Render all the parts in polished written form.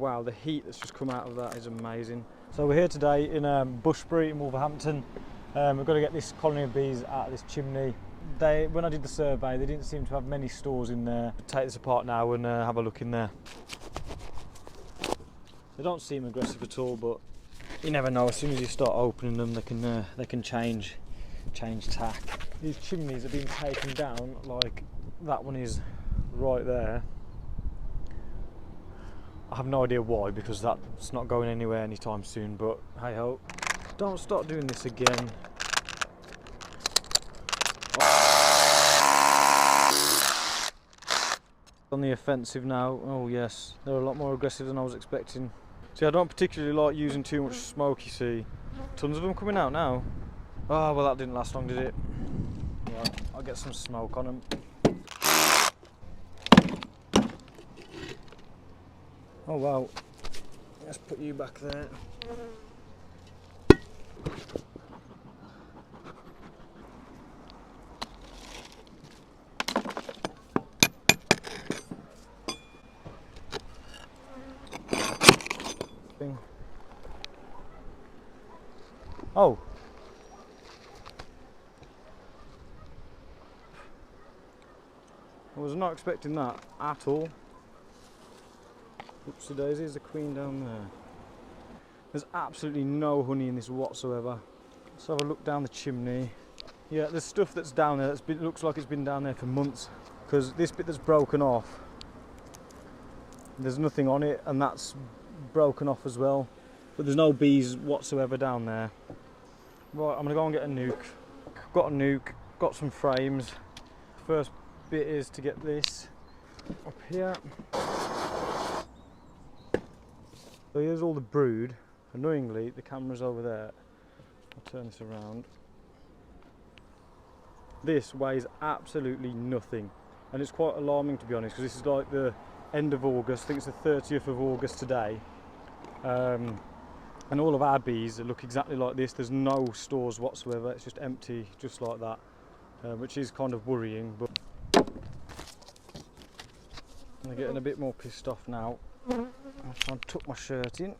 Wow, the heat that's just come out of that is amazing. So we're here today in Bushbury in Wolverhampton. We've got to get this colony of bees out of this chimney. When I did the survey, they didn't seem to have many stores in there. I'll take this apart now and have a look in there. They don't seem aggressive at all, but you never know. As soon as you start opening them, they can change tack. These chimneys are being taken down, like that one is right there. I have no idea why, because that's not going anywhere anytime soon, but hey ho. Don't start doing this again. On the offensive now. Oh yes, they're a lot more aggressive than I was expecting. See, I don't particularly like using too much smoke, you see. Tons of them coming out now. Oh, well that didn't last long, did it? Yeah, I'll get some smoke on them. Oh wow, let's put you back there. Oh. I was not expecting that at all. Oopsie daisy, there's a queen down there. There's absolutely no honey in this whatsoever. Let's have a look down the chimney. Yeah, there's stuff that's down there that looks like it's been down there for months, because this bit that's broken off, there's nothing on it, and that's broken off as well. But there's no bees whatsoever down there. Right, I'm gonna go and get a nuke. Got a nuke, got some frames. First bit is to get this up here. So here's all the brood. Annoyingly, the camera's over there. I'll turn this around. This weighs absolutely nothing, and it's quite alarming, to be honest, because this is like the end of August. I think it's the 30th of August today. And all of our bees look exactly like this. There's no stores whatsoever. It's just empty, just like that, which is kind of worrying. But I'm getting a bit more pissed off now. I'll try and tuck my shirt in.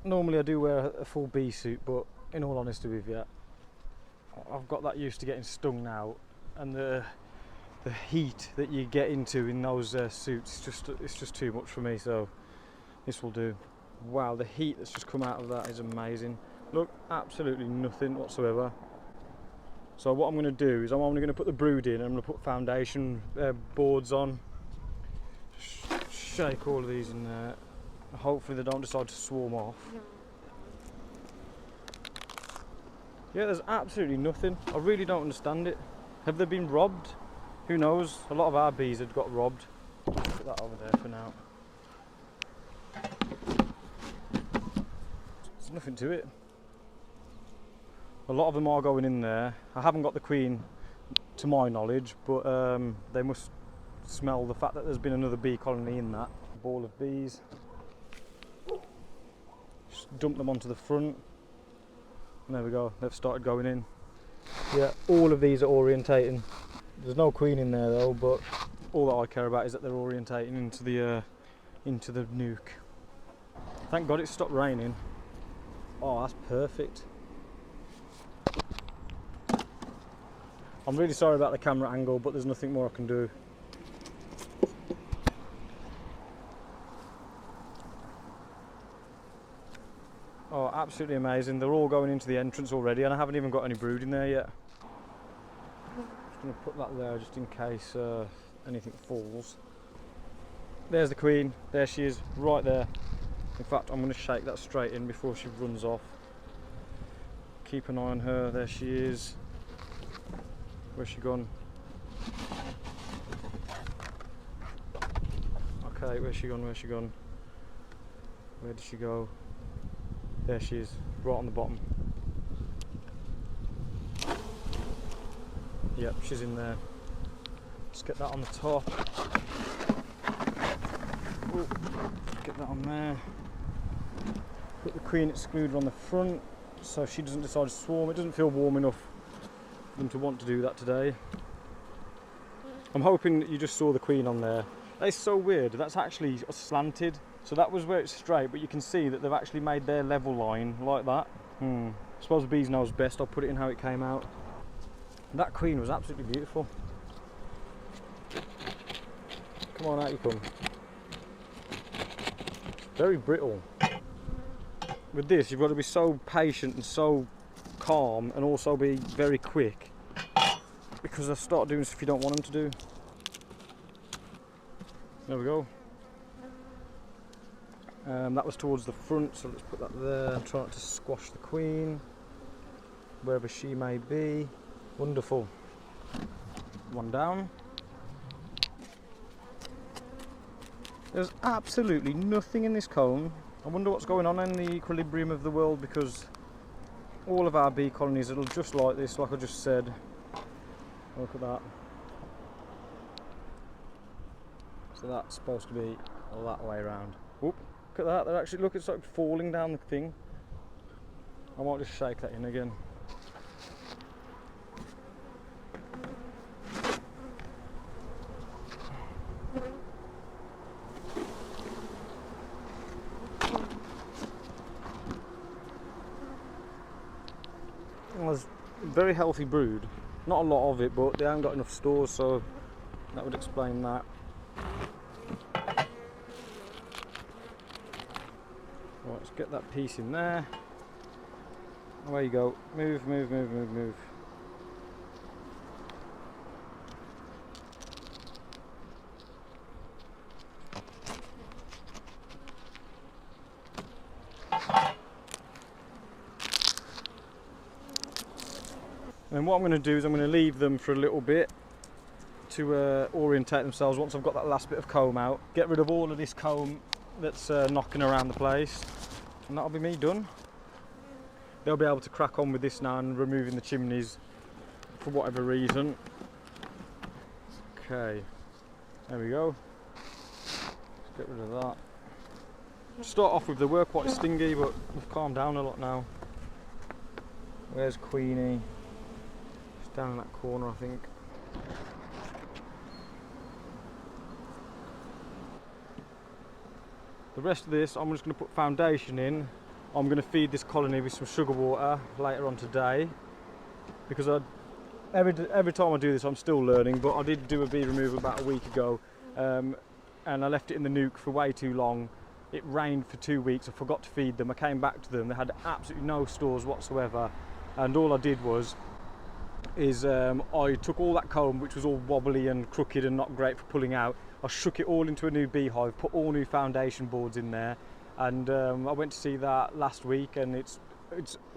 Normally I do wear a full bee suit, but in all honesty with you, I've got that used to getting stung now, and the heat that you get into in those suits, it's just too much for me. So this will do. Wow, the heat that's just come out of that is amazing. Look, absolutely nothing whatsoever. So what I'm going to do is I'm only going to put the brood in, and I'm going to put foundation boards on. Shake all of these in there. Hopefully they don't decide to swarm off. Yeah, there's absolutely nothing. I really don't understand it. Have they been robbed? Who knows? A lot of our bees had got robbed. Put that over there for now. There's nothing to it. A lot of them are going in there. I haven't got the queen to my knowledge, but they must smell the fact that there's been another bee colony in that ball of bees. Just dump them onto the front, and there we go, they've started going in. Yeah, all of these are orientating. There's no queen in there though, but all that I care about is that they're orientating into the nuke. Thank God it stopped raining. Oh, that's perfect. I'm really sorry about the camera angle, but there's nothing more I can do. Oh, absolutely amazing. They're all going into the entrance already, and I haven't even got any brood in there yet. Just going to put that there just in case anything falls. There's the queen. There she is, right there. In fact, I'm going to shake that straight in before she runs off. Keep an eye on her. There she is. Where's she gone? Okay, where's she gone? Where's she gone? Where did she go? There she is, right on the bottom. Yep, she's in there. Let's get that on the top. Ooh, get that on there. Put the queen excluder on the front so she doesn't decide to swarm. It doesn't feel warm enough for them to want to do that today. I'm hoping that you just saw the queen on there. That is so weird. That's actually slanted. So that was where it's straight, but you can see that they've actually made their level line like that. I suppose the bees knows best. I'll put it in how it came out. That queen was absolutely beautiful. Come on, out you come. Very brittle. With this, you've got to be so patient and so calm, and also be very quick, because they start doing stuff you don't want them to do. There we go. That was towards the front, so let's put that there. Try not to squash the queen, wherever she may be. Wonderful. One down. There's absolutely nothing in this comb. I wonder what's going on in the equilibrium of the world, because all of our bee colonies are just like this, like I just said. Look at that. So that's supposed to be that way around. Whoop, look at that, they're actually, look, it's like falling down the thing. I might just shake that in again. There's a very healthy brood, not a lot of it, but they haven't got enough stores, so that would explain that. Right, let's get that piece in there. Away you go. Move, move, move, move, move. And what I'm going to do is I'm going to leave them for a little bit to orientate themselves once I've got that last bit of comb out. Get rid of all of this comb that's knocking around the place, and that'll be me done. They'll be able to crack on with this now and removing the chimneys for whatever reason. Okay, there we go. Let's get rid of that. To start off with, they were quite stingy, but we've calmed down a lot now. Where's Queenie? Down in that corner, I think. The rest of this, I'm just going to put foundation in. I'm going to feed this colony with some sugar water later on today, because every time I do this I'm still learning, but I did do a bee removal about a week ago, and I left it in the nuke for way too long. It rained for 2 weeks, I forgot to feed them. I came back to them, they had absolutely no stores whatsoever, and all I did was I took all that comb, which was all wobbly and crooked and not great for pulling out. I shook it all into a new beehive, put all new foundation boards in there, and I went to see that last week, and it's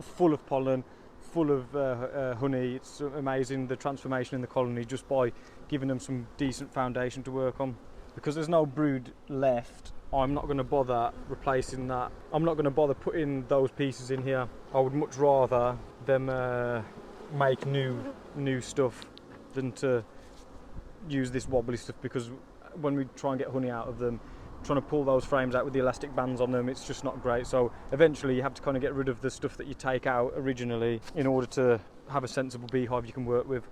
full of pollen, full of honey. It's amazing, the transformation in the colony, just by giving them some decent foundation to work on. Because there's no brood left, I'm not going to bother replacing that. I'm not going to bother putting those pieces in here. I would much rather them make new stuff than to use this wobbly stuff, because when we try and get honey out of them, trying to pull those frames out with the elastic bands on them, it's just not great. So eventually you have to kind of get rid of the stuff that you take out originally in order to have a sensible beehive you can work with.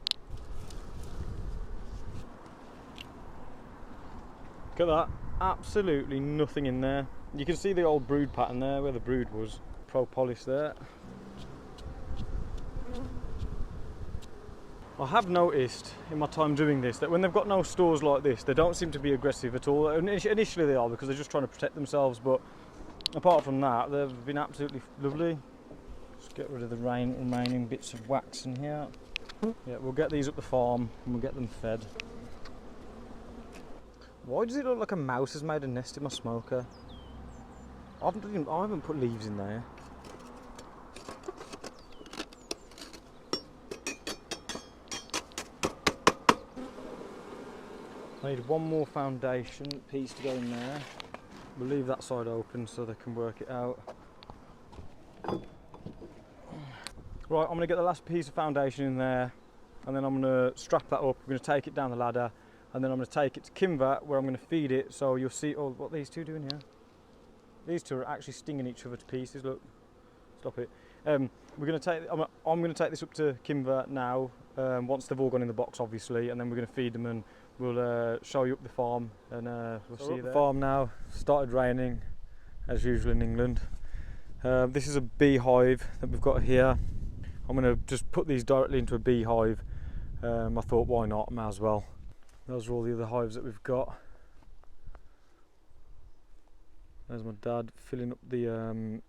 Look at that, absolutely nothing in there. You can see the old brood pattern there where the brood was. Propolis there. I have noticed in my time doing this that when they've got no stores like this, they don't seem to be aggressive at all. Initially they are, because they're just trying to protect themselves, but apart from that, they've been absolutely lovely. Just get rid of the remaining bits of wax in here. Yeah, we'll get these up the farm and we'll get them fed. Why does it look like a mouse has made a nest in my smoker? I haven't put leaves in there. I need one more foundation piece to go in there. We'll leave that side open so they can work it out. Right, I'm going to get the last piece of foundation in there, and then I'm going to strap that up. I'm going to take it down the ladder, and then I'm going to take it to Kimva, where I'm going to feed it. So you'll see, oh, what are these two doing here? These two are actually stinging each other to pieces. Look, stop it. I'm going to take this up to Kimva now, once they've all gone in the box, obviously, and then we're going to feed them and we'll show you up the farm, and we'll see you there. The farm now. Started raining as usual in England. This is a beehive that we've got here. I'm going to just put these directly into a beehive. I thought, why not, may as well. Those are all the other hives that we've got. There's my dad filling them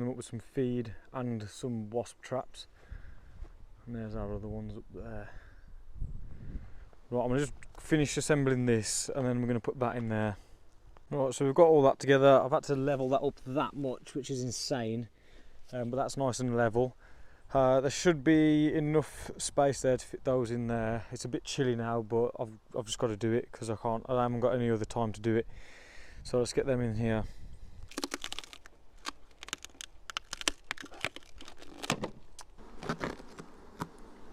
up with some feed and some wasp traps. And there's our other ones up there. Right, I'm going to just finish assembling this, and then we're going to put that in there. Right, so we've got all that together. I've had to level that up that much, which is insane, but that's nice and level. There should be enough space there to fit those in there. It's a bit chilly now, but I've just got to do it because I haven't got any other time to do it. So let's get them in here.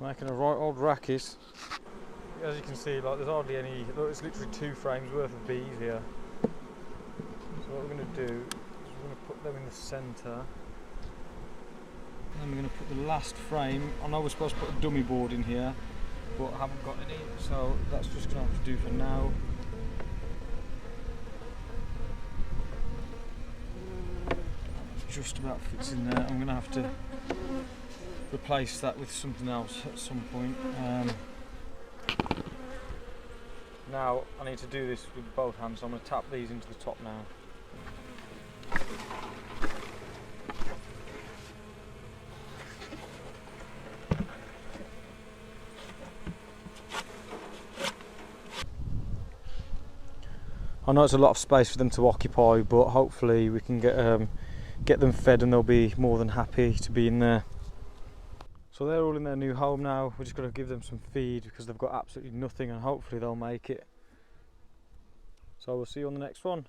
Making a right old racket. As you can see, like, there's hardly any. Look, it's literally 2 frames worth of bees here. So what we're going to do is we're going to put them in the centre. And then we're going to put the last frame. I know we're supposed to put a dummy board in here, but I haven't got any, so that's just going to have to do for now. Just about fits in there. I'm going to have to replace that with something else at some point. Now I need to do this with both hands, so I'm going to tap these into the top now. I know it's a lot of space for them to occupy, but hopefully we can get them fed and they'll be more than happy to be in there. So they're all in their new home now. We're just going to give them some feed because they've got absolutely nothing, and hopefully they'll make it. So we'll see you on the next one.